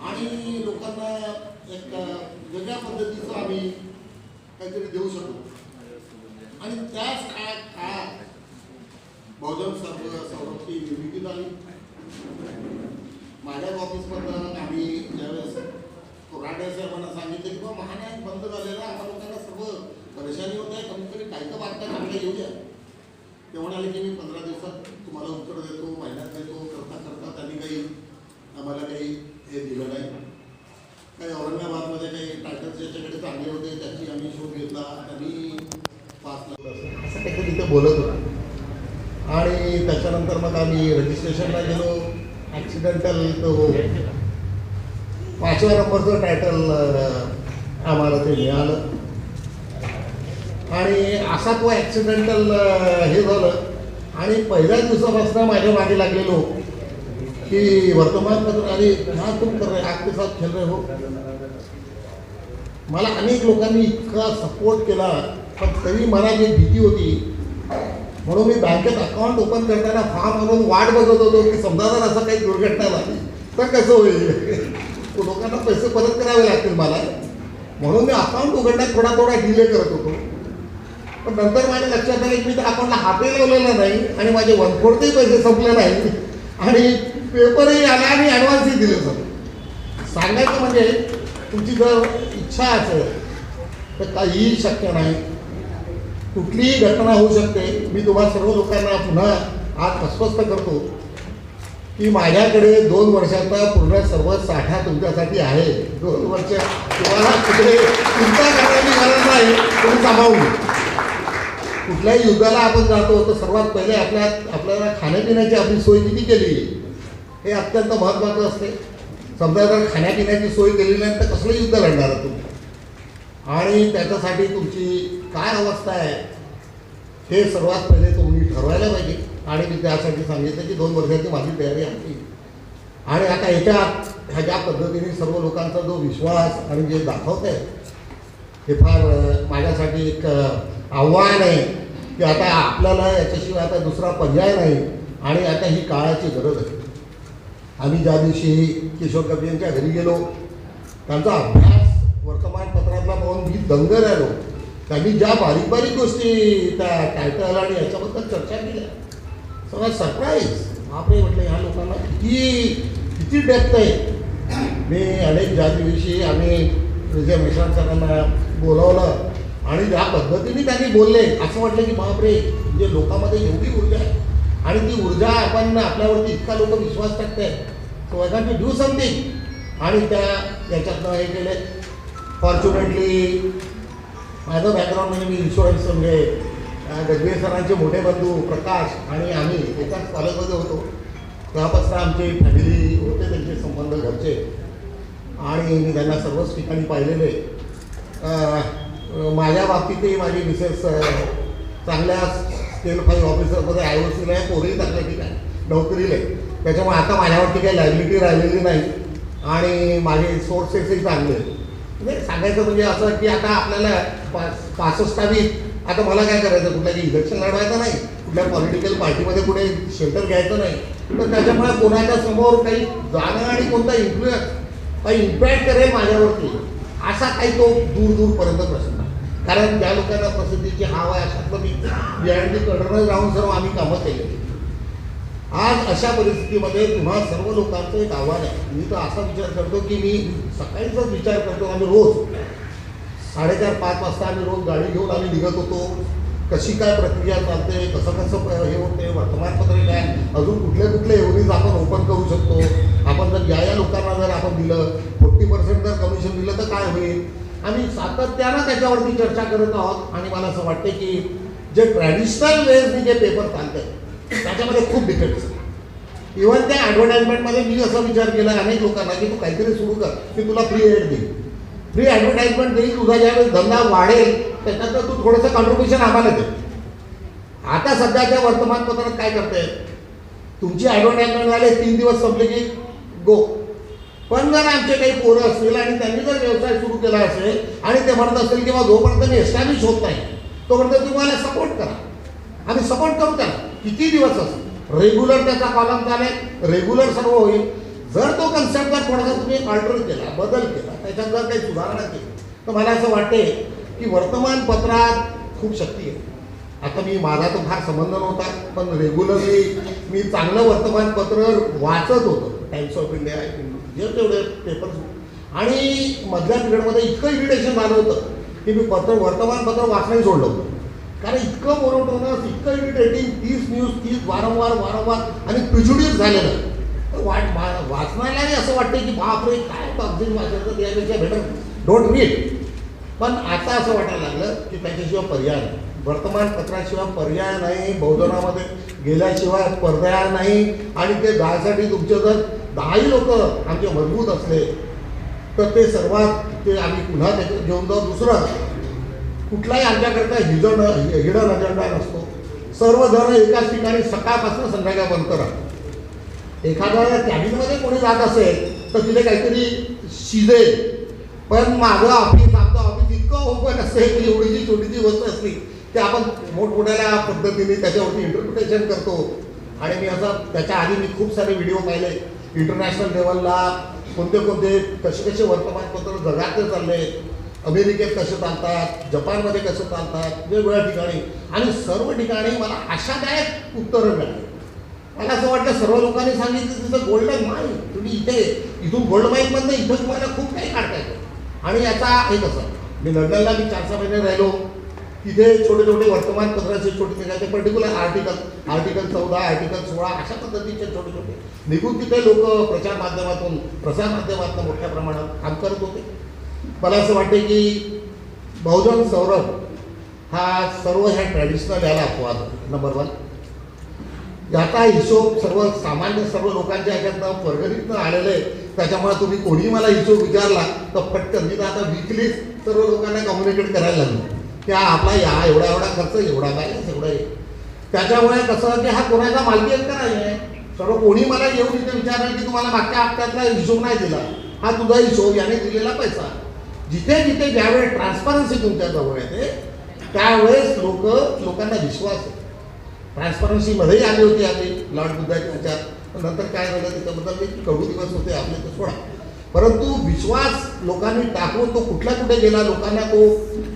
आणि लोकांना एक वेगळ्या पद्धतीचं आम्ही काहीतरी देऊ शकतो. आणि त्याच काळात बहुजन सौरभची निर्मिती झाली. माझ्याच ऑफिसमधनं आम्ही ज्यावेळेस राडे साहेबांना सांगितलं की बाबा महानायक बंद झालेला आहे, आम्हाला लोकांना सर्व परेशानी होत आहे, कमीत कमी काही तर वाटतं चांगलं येऊ द्या. ते म्हणाले की मी 15 दिवसात तुम्हाला उत्तर देतो, महिन्यात देतो. करता त्यांनी काही आम्हाला काही हे दिलं नाही. काही औरंगाबादमध्ये काही टायटल्स ज्याच्याकडे चांगले होते त्याची आम्ही शोध घेतला. त्यांनी 5 लाख असं काहीतरी तिथे बोलत होता. आणि त्याच्यानंतर मग आम्ही रजिस्ट्रेशनला गेलो. ॲक्सिडेंटल तो 5व्या नंबरचं टायटल आम्हाला ते मिळालं. आणि असा तो ॲक्सिडेंटल हे झालं. आणि पहिल्याच दिवसापासून माझ्या मागे लागलेलो कि वर्तमान पत्र अरे हाँ तुम कर रहे आपके साथ खेल रहे हो. मला अनेक लोकांनी इतका सपोर्ट केला, पण तरी मला जी भीती होती, म्हणून मी बँकेत अकाउंट ओपन करताना फॉर्म म्हणून वाट बघत होतो की समजा जर असं काही दुर्घटना झाली तर कसं होईल, लोकांना पैसे परत करावे लागतील मला, म्हणून मी अकाउंट उघडण्यात थोडा डिले करत होतो. पण नंतर माझ्या लक्षात आलं की मी त्या अकाउंटला हातही लावलेला नाही आणि माझे 1/4 पैसे संपले नाही आणि पेपरही आला आणि ॲडव्हान्सही दिले. सर सांगायचं म्हणजे तुमची जर इच्छा असेल तर काहीही शक्य नाही, कुठलीही घटना होऊ शकते. मी तुम्हा सर्व लोकांना पुन्हा आज अस्वस्थ करतो की माझ्याकडे 2 वर्षाचा पूर्ण सर्व साठा तुमच्यासाठी आहे. 2 वर्ष तुम्हाला कुठे चिंता करण्याची गरज नाही, तुम्ही सांभाळून घ्या. कुठल्याही युद्धाला आपण जातो तर सर्वात पहिले आपल्याला खाण्यापिण्याची आपली सोय किती केली हे अत्यंत महत्त्वाचं असते. समजा जर खाण्यापिण्याची सोय केली नाही तर कसलं युद्ध लढणार तुम्ही, आणि त्याच्यासाठी तुमची काय अवस्था आहे हे सर्वात पहिले तुम्ही ठरवायला पाहिजे. आणि मी त्यासाठी सांगितलं की 2 वर्षाची माझी तयारी आहे. आणि आता ह्या पद्धतीने सर्व लोकांचा जो विश्वास आणि जे दाखवत आहे हे फार माझ्यासाठी एक आव्हान आहे की आता आपल्याला याच्याशिवाय आता दुसरा पर्याय नाही आणि आता ही काळाची गरज आहे. आम्ही ज्या दिवशी किशोर कबीर यांच्या घरी गेलो, त्यांचा अभ्यास वर्तमानपत्रातला पाहून मी दंग राहिलो. त्यांनी ज्या बारीक बारीक गोष्टी त्या टायटल आणि याच्याबद्दल चर्चा केल्या, सगळं सरप्राईज. बापरे म्हटलं ह्या लोकांना किती डेप्थ आहे. मी ज्या दिवशी आम्ही विजय मिश्रा सरांना बोलावलं आणि ज्या पद्धतीने त्यांनी बोलले असं वाटलं की बापरे, म्हणजे लोकांमध्ये एवढी ऊर्जा आहे आणि ती ऊर्जा आपण आपल्यावरती इतका लोक विश्वास टाकते, so I can to do something. आणि त्या याच्यातनं हे केले. फॉर्च्युनेटली माझं बॅकग्राऊंड म्हणजे मी इन्शुरन्स म्हणजे गजबे सरांचे मोठे बंधू प्रकाश आणि आम्ही एकाच कॉलेजमध्ये होतो. तेव्हापासून आमची फॅमिली होते, त्यांचे संबंध घरचे, आणि मी त्यांना सर्वच ठिकाणी पाहिलेले. माझ्या बाबतीतही माझी मिसेस चांगल्या स्केल 5 ऑफिसरमध्ये IOCला आहे, पोरही चांगल्या ठिकाणी नोकरीला आहे. त्याच्यामुळे आता माझ्यावरती काही लायबिलिटी राहिलेली नाही आणि माझे सोर्सेसही चांगले. म्हणजे सांगायचं म्हणजे असं की आता आपल्याला 65वीत आता मला काय करायचं, कुठल्याही इलेक्शन लढवायचं नाही, कुठल्या पॉलिटिकल पार्टीमध्ये कुठे शेल्टर घ्यायचं नाही, तर त्याच्यामुळे कोणाच्या समोर काही जाणं आणि कोणता इन्फ्लुएन्स काही इम्पॅक्ट करेल माझ्यावरती असा काही तो दूरपर्यंत प्रश्न. कारण ज्या लोकांना प्रसिद्धीची हाव आहे अशातलं मी बिहाइंड दी कर्टन राहून सर्व आम्ही कामं केली. आज अशा परिस्थितीमध्ये तुम्हा सर्व लोकांचं एक आव्हान आहे. मी तर असा विचार करतो की मी सकाळीचाच विचार करतो, आम्ही रोज 4:30-5 वाजता आम्ही रोज गाडी घेऊन आम्ही निघत होतो. कशी काय प्रक्रिया चालते, कसं हे होते, वर्तमानपत्र काय, अजून कुठले एवढीच आपण ओपन करू शकतो, आपण जर या लोकांना जर आपण दिलं 40% जर कमिशन दिलं तर काय होईल. आम्ही सातत्यानं त्याच्यावरती चर्चा करत आहोत. आणि मला असं वाटतं की जे ट्रॅडिशनल वेजनी जे पेपर चालत आहे त्याच्यामध्ये खूप डिफेक्ट्स आहे. इव्हन त्या ॲडव्हर्टाइजमेंटमध्ये मी असा विचार केला अनेक लोकांना की तू काहीतरी सुरू कर, की तुला फ्री एड देईल, फ्री ॲडव्हर्टाइजमेंट देईल, तुझा ज्यावेळेस धंदा वाढेल त्याच्यातलं तू थोडंसं कॉन्ट्रिब्युशन आम्हाला दे. आता सध्याच्या वर्तमानपत्रात काय करते, तुमची ॲडव्हर्टाइजमेंट झाले 3 दिवस संपले की गो. पण जर आमचे काही पोरं असतील आणि त्यांनी जर व्यवसाय सुरू केला असेल आणि ते म्हणत असतील किंवा जोपर्यंत मी एस्टॅब्लिश होत नाही तोपर्यंत तुम्हाला सपोर्ट करा, आम्ही सपोर्ट करू त्याला. किती दिवस असेल, रेग्युलर त्याचा कॉलम चालेल, रेग्युलर सर्व होईल. जर तो कन्सेप्ट जर थोडासा तुम्ही अल्टर केला, बदल केला, त्याच्यात जर काही सुधारणा केली तर मला असं वाटते की वर्तमानपत्रात खूप शक्ती आहे. आता माझा तो फार संबंध नव्हता, पण रेग्युलरली मी चांगलं वर्तमानपत्र वाचत होतो. टाइम्स ऑफ इंडिया, जे तेवढे पेपर्स. आणि मधल्या पिरियडमध्ये इतकं इरिटेशन झालं होतं की मी वर्तमानपत्र वाचणंही सोडलं होतं. कारण इतकं मोनोटोनस, इतकं इरिटेटिंग, 30 न्यूज, 30 वारंवार आणि प्रिज्युडिस झालेलं. वाचनालाही असं वाटतं की बापरे काय पब्लिक वाचायचं, त्यापेक्षा बेटर डोंट रीड. पण आता असं वाटायला लागलं की त्याच्याशिवाय पर्याय नाही, वर्तमानपत्राशिवाय पर्याय नाही, बहुजनामध्ये गेल्याशिवाय पर्याय नाही. आणि ते जायसाठी तुमचे जर 10ही लोक आमचे मजबूत असले तर ते सर्वात ते आम्ही पुन्हा त्याच्यात घेऊन जाऊ. दुसरं, कुठलाही आमच्याकरता हिडन अजेंडा नसतो. सर्वजण एकाच ठिकाणी सकाळपासून संध्याकाळपर्यंत राहतो. एखाद्या कॅबिनमध्ये कोणी जात असेल तर तिथे काहीतरी शिजेल, पण माझं ऑफिस, आमचं ओपन असेल, एवढीची छोटीशी गोष्ट असली की आपण मोठमोठ्या पद्धतीने त्याच्यावरती इंटरप्रिटेशन करतो. आणि मी असं त्याच्या आधी मी खूप सारे व्हिडिओ पाहिले इंटरनॅशनल लेवलला कोणते कोणते कसे कसे वर्तमानपत्र जगात चालले, अमेरिकेत कसे चालतात, जपानमध्ये कसे चालतात, वेगवेगळ्या ठिकाणी, आणि सर्व ठिकाणी मला आशादायक उत्तरं मिळाली. मला असं वाटलं सर्व लोकांनी सांगितलं तिथं गोल्डन माईन, तुम्ही इथून गोल्ड माईनमधनं इथं तुम्हाला खूप काही काढता येतं. आणि याचा हे कसं, मी लंडनला 4-6 महिने राहिलो, तिथे छोटे छोटे वर्तमानपत्राचे छोटे ते पर्टिक्युलर आर्टिकल 14, आर्टिकल 16 अशा पद्धतीचे छोटे छोटे निघून तिथे लोक प्रसार माध्यमातून मोठ्या प्रमाणात काम करत होते. मला असं वाटते की बहुजन सौरभ हा सर्व ह्या ट्रॅडिशनल याला अपवाद नंबर 1. याचा हिशोब सर्व लोकांच्या ह्याच्यातनं परगणीतनं आलेलं आहे. त्याच्यामुळे तुम्ही कोणी मला हिशोब विचारला तर पटकन मी तर आता वीकलीच सर्व लोकांना कम्युनिकेट करायला लागलो की आपला एवढा खर्च, एवढा बॅलन्स, एवढा आहे. त्याच्यामुळे कसं की हा कोणाचा मालकी हक्क नाही आहे. सर्व कोणी मला येऊन इथे विचारलं की तुम्हाला मागच्या हप्त्यातला हिशोब नाही दिला, हा तुझा हिशोब, याने दिलेला पैसा. जिथे जिथे ज्यावेळेस ट्रान्सपरन्सी तुमच्या जवळ येते त्यावेळेस लोकांना विश्वास आहे. ट्रान्सपरन्सीमध्येही आली होती आम्ही लॉर्ड बुद्धाच्या विचार, पण नंतर काय झालं त्याच्याबद्दल मी कडू दिवस होते आपले तर सोडा. परंतु विश्वास लोकांनी टाकून तो कुठे गेला, लोकांना तो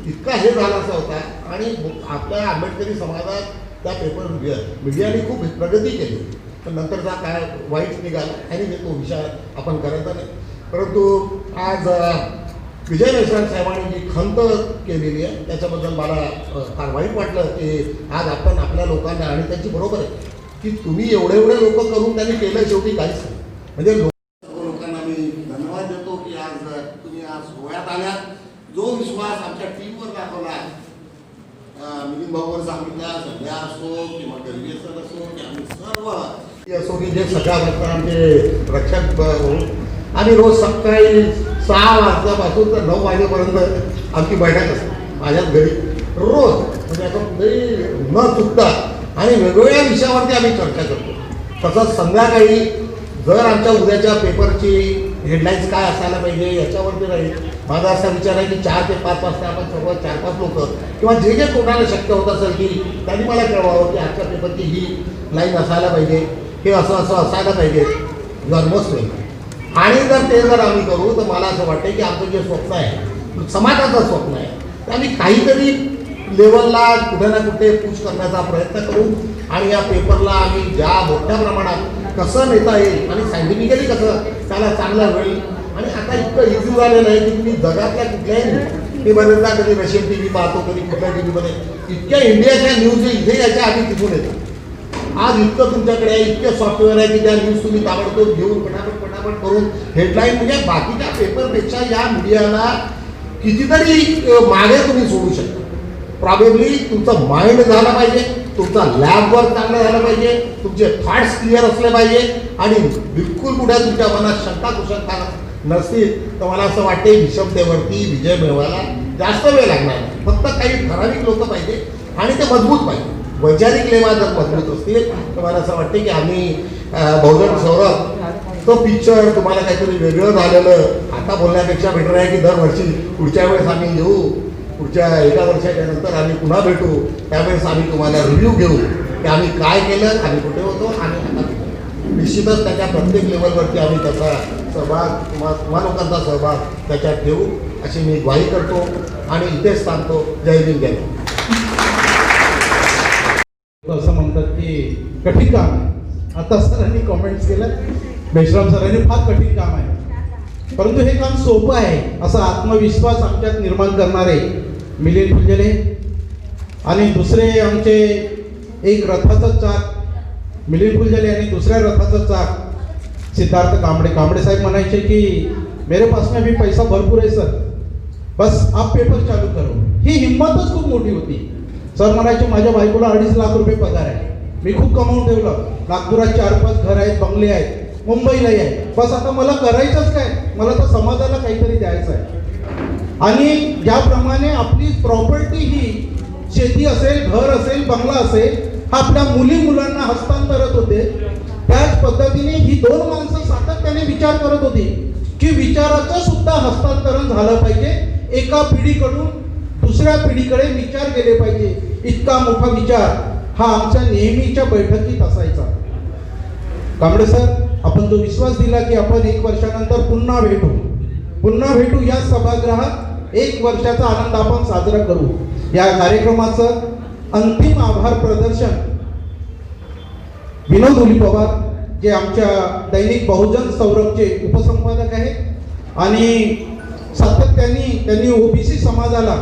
इतका हे झालासा होता. आणि आपल्या आंबेडकरी समाजात त्या पेपर मीडियाने खूप प्रगती केली, पण नंतरचा काय वाईट निघाला आणि तो विषय आपण करायचा नाही. परंतु आज विजय मेश्राम साहेबांनी जी खंत केलेली आहे त्याच्याबद्दल मला फार वाईट वाटलं की आज आपण आपल्या लोकांना, आणि त्यांची बरोबर आहे की तुम्ही एवढे लोक करून त्यांनी केलं शेवटी काहीच नाही. म्हणजे सर्व लोकांना मी धन्यवाद देतो की आज तुम्ही आज गोव्यात आल्यात. जो विश्वास आमच्या टीमवर दाखवला, मिलिंद भाऊवर सांगितला, संध्या असो किंवा गरवी सर असो की आम्ही सर्व असो की जे सगळ्या घटना आमचे रक्षक होऊन आम्ही रोज सकाळी 6 वाजल्यापासून तर 9 वाजेपर्यंत आमची बैठक असते माझ्याच घरी रोज. म्हणजे असं कुठेही न चुकता आणि वेगवेगळ्या विषयावरती आम्ही चर्चा करतो. तसंच संध्याकाळी जर आमच्या उद्याच्या पेपरची हेडलाईन्स काय असायला पाहिजे याच्यावरती राहील. माझा असा विचार आहे की 4 ते 5 वाजता आपण सर्व 4-5 लोक किंवा जे कोणाला शक्य होत असेल की त्यांनी मला कळवावं की आजच्या पेपरची ही लाईन असायला पाहिजे, हे असं असायला पाहिजे. You are most welcome. आणि जर आम्ही करू तर मला असं वाटतं की आमचं जे स्वप्न आहे, समाजाचं स्वप्न आहे, तर आम्ही काहीतरी लेवलला कुठे ना कुठे पुश करण्याचा प्रयत्न करू. आणि या पेपरला आम्ही ज्या मोठ्या प्रमाणात कसं नेता येईल आणि सायंटिफिकली कसं त्याला चांगलं होईल. आणि आता इतकं इझी झालेलं आहे की तुम्ही जगातल्या कुठल्याही मी बरेचदा कधी रशियन TV पाहतो, कधी कुठल्या TV इतक्या इंडियाच्या न्यूज इथे याच्या आधी तिथून येतात. आज इतकं तुमच्याकडे आहे, इतके सॉफ्टवेअर आहे की त्या न्यूज तुम्ही ताबडतोब घेऊन पटापट करून हेडलाईन, म्हणजे बाकीच्या पेपरपेक्षा या मीडियाला कितीतरी मागे तुम्ही सोडू शकता. प्रॉबेबली तुमचं माइंड झालं पाहिजे, तुमचा लॅब वर्क चांगलं झालं पाहिजे, तुमचे थॉट्स क्लिअर असले पाहिजे, आणि बिलकुल कुठे तुमच्या मनात शंका कुशंका नसतील तर मला असं वाटते विषमतेवरती विजय मिळवायला जास्त वेळ लागणार नाही. फक्त काही ठराविक लोक पाहिजे आणि ते मजबूत पाहिजे. वैचारिक लेवा जर मजबूत असतील तर मला असं वाटते की आम्ही बहुजन सौरभ तो पिक्चर तुम्हाला काहीतरी वेगळं झालेलं आता बोलण्यापेक्षा बेटर आहे की दरवर्षी पुढच्या वेळेस आम्ही येऊ, पुढच्या 1 वर्षाच्या नंतर आम्ही पुन्हा भेटू, त्यावेळेस आम्ही तुम्हाला रिव्ह्यू घेऊ की आम्ही काय केलं, आम्ही कुठे होतो आणि आता निश्चितच त्याच्या प्रत्येक लेवलवरती आम्ही त्याचा सहभाग तुम्हा लोकांचा सहभाग त्याच्यात ठेवू अशी मी ग्वाही करतो आणि इथेच थांबतो. जय हिंद, जय हिंद. असं म्हणतात की कठीण काम आहे. आता सरांनी कॉमेंट्स केलं, मेश्राम सरांनी फार कठीण काम आहे, परंतु हे काम सोपं आहे असा आत्मविश्वास आमच्यात निर्माण करणारे मिलिंद फुलझेले आणि दुसरे आमचे एक रथाचं चाक मिलिंद फुलझेले आणि दुसऱ्या रथाचं चाक सिद्धार्थ कांबळे. कांबळे साहेब म्हणायचे की मेरे पास में भी पैसा भरपूर है सर, बस आप पेपर चालू करो. ही हिंमतच खूप मोठी होती. सर म्हणायचे माझ्या बायकोला 2.5 लाख रुपये पगार आहे, मी खूप कमावून ठेवलं, नागपुरात 4-5 घर आहेत, बंगले आहेत, मुंबईलाही आहे, बस आता मला करायचंच काय, मला तर समाजाला काहीतरी द्यायचं आहे. आणि ज्याप्रमाणे आपली प्रॉपर्टी ही शेती असेल, घर असेल, बंगला असेल, हा आपल्या मुलांना हस्तांतरत होते, त्याच पद्धतीने ही 2 माणसं सातत्याने विचार करत होती की विचाराचं सुद्धा हस्तांतरण झालं पाहिजे एका पिढीकडून दुसऱ्या पिढीकडे विचार केले पाहिजे, इतका मोठा विचार हा आमच्या नेहमीच्या बैठकीत असायचा. कांबळे सर, आपण जो विश्वास दिला की आपण 1 वर्षानंतर पुन्हा भेटू या सभागृहात 1 वर्षाचा आनंद आपण साजरा करू. या कार्यक्रमाचं अंतिम आभार प्रदर्शन विनोद उली पवार, जे आमच्या दैनिक बहुजन सौरभचे उपसंपादक आहेत आणि सातत्याने त्यांनी ओबीसी समाजाला,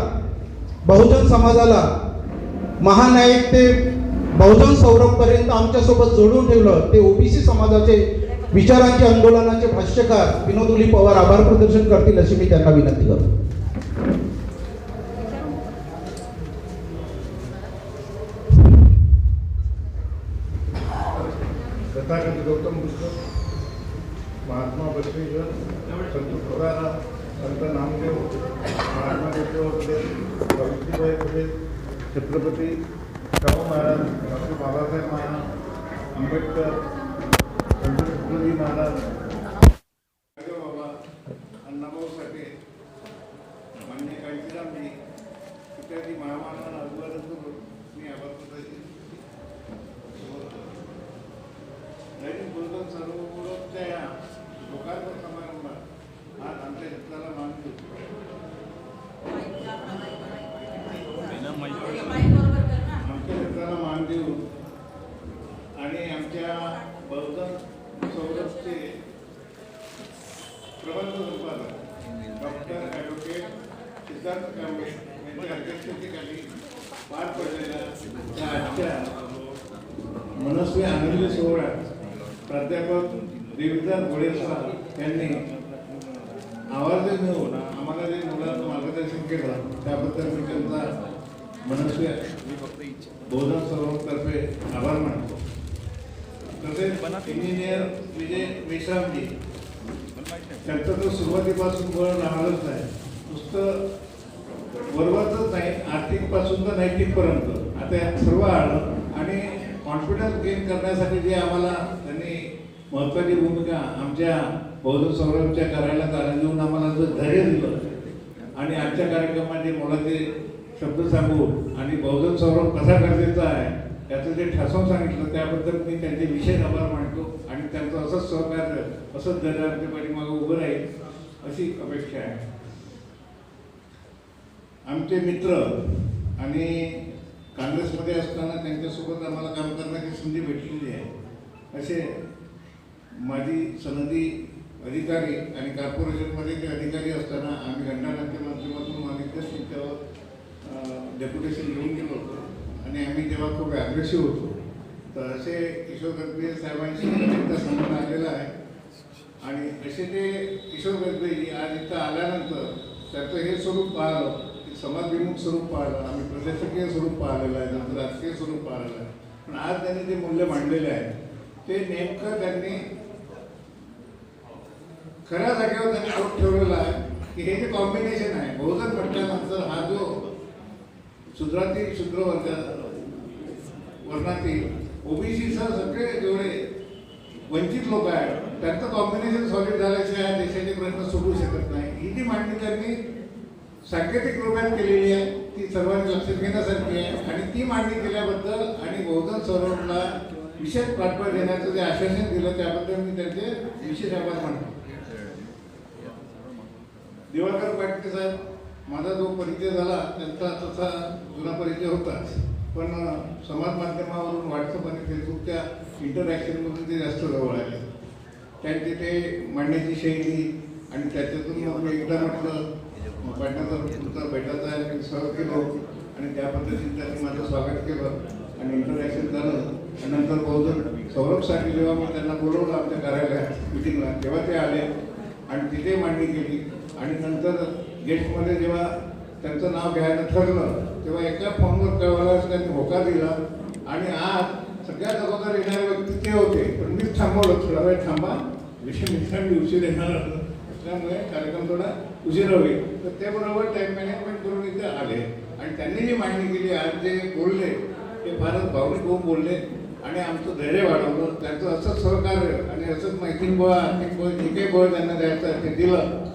बहुजन समाजाला महानायक ते बहुजन सौरभपर्यंत आमच्यासोबत जोडून ठेवलं. ते ओबीसी समाजाचे विचारांचे आंदोलनाचे भाष्यकार विनोद उली पवार आभार प्रदर्शन करतील अशी मी त्यांना विनंती करतो. तथागत गौतम बुद्ध, महात्मा बसवेश्वर, संत तुकाराम, संत नामदेव, महात्मा ज्योतिबा फुले, सावित्रीबाई फुले, छत्रपती शाहू महाराज, डॉक्टर बाबासाहेब महाराज, आंबेडकर, संत तुकडोजी महाराज, बाबा, अण्णाभाऊ साठे, मान्य कांचीरामजी इत्यादी महामानवांना अभिवादन करून मी आभार प्रदर्शित दैनिक बहुजन सौरभच्या या लोकार्पण समारंभात आज आमच्या क्षेत्राला मान देतो. आमच्या क्षेत्राला मान देऊन आणि आमच्या बहुजन सौरभचे प्रबंध संपादक डॉक्टर ॲडव्होकेट सिद्धार्थ कांबळे यांच्या अध्यक्षतेखाली पार पडलेल्या त्या आजच्या मनस्वी आनंद सोहळ्यात प्राध्यापक देविदास गोळे सर यांनी आवाज मिळवून आम्हाला जे मुलांचं मार्गदर्शन केलं त्याबद्दल मी त्यांचा मनस्वी बहुजन सौरभतर्फे आभार मानतो. तसेच इंजिनियर विजय मेश्रामजी, त्यांचं तर सुरुवातीपासून बळ राहणारच आहे, नुसतं वरवरच नाही, आर्थिकपासून तर नैतिकपर्यंत आता यात सर्व आलं. आणि कॉन्फिडन्स गेन करण्यासाठी जे आम्हाला त्यांनी महत्त्वाची भूमिका आमच्या बहुजन सौरभच्या करायला कारण देऊन आम्हाला जो धैर्य दिलं आणि आजच्या कार्यक्रमाचे मोलाचे शब्द सांगून आणि बहुजन सौरभ कसा गरजेचा आहे याचं जे ठासून सांगितलं त्याबद्दल मी त्यांचे विशेष आभार मानतो. आणि त्यांचं असंच सहकार्य, असंच धैर्य आमच्या पाठीमागं उभं राहील अशी अपेक्षा आहे. आमचे मित्र आणि काँग्रेसमध्ये असताना त्यांच्यासोबत आम्हाला काम करण्याची संधी भेटलेली आहे असे माजी सनदी अधिकारी आणि कॉर्पोरेशनमध्ये जे अधिकारी असताना आम्ही घंटानाट्य माध्यमातून अनेकदा त्यांच्यावर डेप्युटेशन घेऊन गेलो होतो आणि आम्ही तेव्हा खूप ॲग्रेसिव्ह होतो. तर असे किशोर गजबे साहेबांशी अनेकदा संबंध आलेला आहे. आणि असे ते किशोर गजबेजी आज इथं आल्यानंतर त्याचं हे स्वरूप पाहिलं, समाजभिमुख स्वरूप पाहिलं, आम्ही प्रशासकीय स्वरूप पाहिलेलं आहे, नंतर राजकीय स्वरूप पाहिलेलं आहे. पण आज त्यांनी जे मूल्य मांडलेले आहे ते नेमकं त्यांनी खऱ्या जागेवर त्यांनी बोट ठेवलेलं आहे की हे जे कॉम्बिनेशन आहे बहुजन म्हटल्यानंतर हा जो शूद्रातील शूद्र वर्णातील ओबीसीसह सगळे जेवढे वंचित लोक आहेत त्यांचं कॉम्बिनेशन सॉलिड झाल्याशिवाय देशाचे प्रश्न सोडवू शकत नाही. ही जी मांडणी त्यांनी सांकेतिक रूपात केलेली आहे ती सर्वांनी लक्षात घेण्यासारखी आहे. आणि ती मांडणी केल्याबद्दल आणि बहुजन सौरभला विशेष पाठबळ देण्याचं जे आश्वासन दिलं त्याबद्दल मी त्यांचे विशेष आभार मानतो. दिवाकर पाटील साहेब, माझा जो परिचय झाला त्यांचा तसा जुना परिचय होताच, पण समाज माध्यमावरून व्हॉट्सअप आणि फेसबुकच्या इंटरॅक्शनमधून ते जास्त जवळ आले. त्यांची ते मांडण्याची शैली आणि त्याच्यातून मग एकदा म्हटलं पाटण्याचा तुमचा भेटायचा आहे, मी सहज केलो आणि त्या पद्धतीने त्यांनी माझं स्वागत केलं आणि इंटरॅक्शन झालं. आणि नंतर बहुजन सौरभसाठी जेव्हा मी त्यांना बोलवलं आमच्या कार्यालयात मिटिंगला तेव्हा ते आले आणि तिथे मांडणी केली. आणि नंतर गेस्टमध्ये जेव्हा त्यांचं नाव घ्यायला ठरलं तेव्हा एका फोनवर कळवायला त्यांनी होकार दिला. आणि आज सगळ्यात अगोदर येणारे व्यक्ती ते होते, पण मीच थांबवलं, थोडा वेळ थांबा, विषय मित्रांनी उशीर येणार असल्यामुळे कार्यक्रम थोडा उशीर होईल. तर ते बरोबर टाईम मॅनेजमेंट करून इथे आले आणि त्यांनी जी मांडणी केली, आज जे बोलले ते फारच भावनिक होऊन बोलले आणि आमचं धैर्य वाढवलं. त्यांचं असंच सहकार्य आणि असंच माहिती बळ, आर्थिक बळ, जे काही बळ त्यांना द्यायचं ते दिलं.